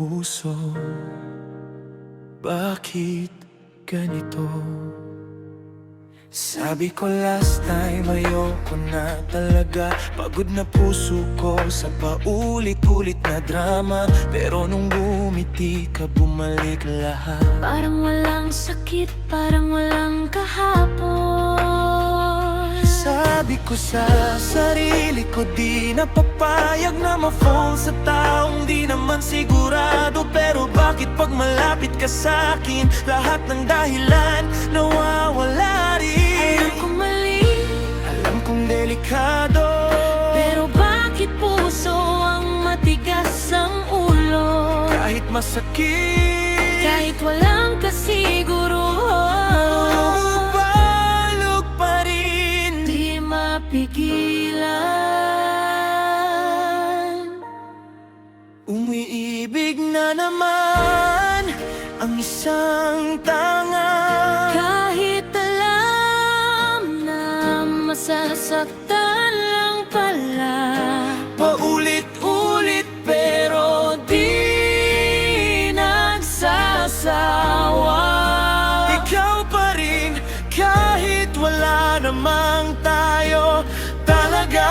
puso. Bakit ganito? Sabi ko last time ayoko na talaga. Pagod na puso ko sa paulit-ulit na drama. Pero nung bumiti ka, bumalik lahat. Parang walang sakit, parang walang kahapon. Sabi ko sa sarili ko, di na papayag na ma-fall sa taong di naman sigurado. Pero bakit pag malapit ka sa'kin, lahat ng dahilan nawawala rin. Alam kong mali, Alam kong delikado, pero bakit puso ang matigas ang ulo? kahit masakit, Kahit walang kasiguro, balog pa rin. di mapigilan. Umiibig na naman ang isang tanga. Kahit alam na masasaktan lang pala, Paulit-ulit pero di nagsasawa. Ikaw pa rin kahit wala namang tayo talaga.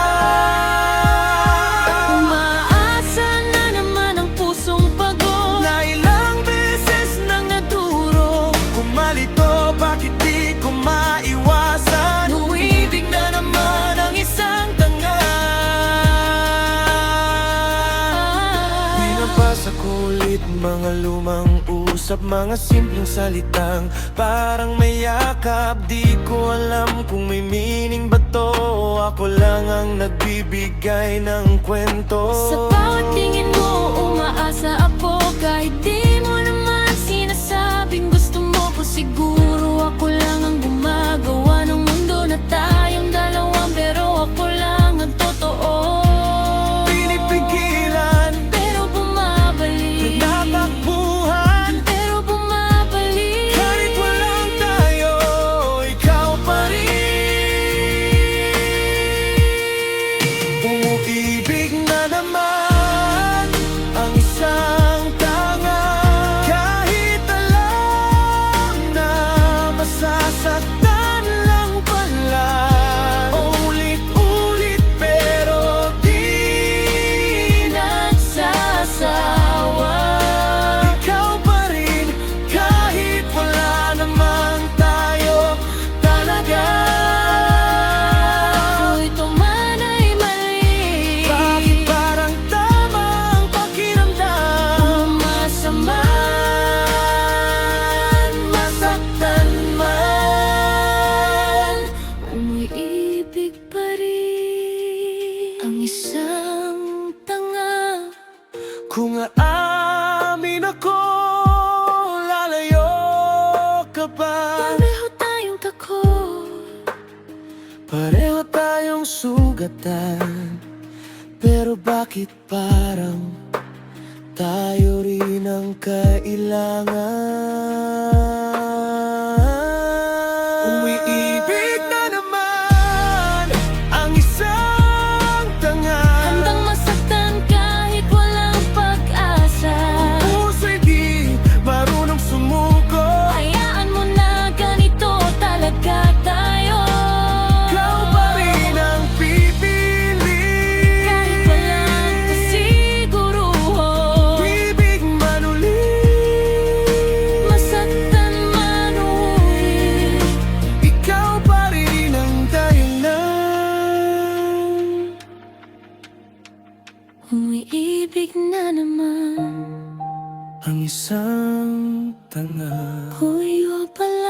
umaasa na naman ang pusong pagod. Na ilang beses nang naduro, kumalito, bakit di ko maiwasan? Umiibig na naman ang isang tanga. Binabasa ko ulit mga lumang usap, mga simpleng salitang parang may yakap. Di ko alam kung may meaning ba to, ako lang ang nagbibigay ng kwento. Sa bawat tingin mo, umaasa ako. Kahit di mo naman sinasabing gusto mo ko, siguro ako lang ang gumagawa ng mundo na tayong dalawa. Pero ako lang ang totoo, Pinipigilan, pero bumabalik. natakbuhan, Pero bumabalik. kahit walang tayo, ikaw pa rin. Umuibig na naman ang isang tanga. Kahit alam na masasaktan lang pala. Ulit-ulit pero di Nagsasawa. ikaw pa rin kahit wala namang tayo talaga. Kung ito man ay mali, Bakit parang tama ang pakiramdam? masama, masaktan man, umiibig pa rin ang isang tanga. Kung aamin ako, lalayo ka ba? Pareho tayong takot, Pareho tayong sugatan, pero bakit parang tayo rin ang kailangan? Umiibig na naman ang isang tanga. handang masaktan kahit walang pag-asa. Puso'y di marunong sumuko. Hayaan mo na ganito talaga tayo. Ikaw pa rin ang pipili. Kahit walang kasiguruhan, Ibig man uli, masaktan man ulit, ikaw pa rin ang dahilan. umiibig na naman. Ang isang tanga. Huyo pala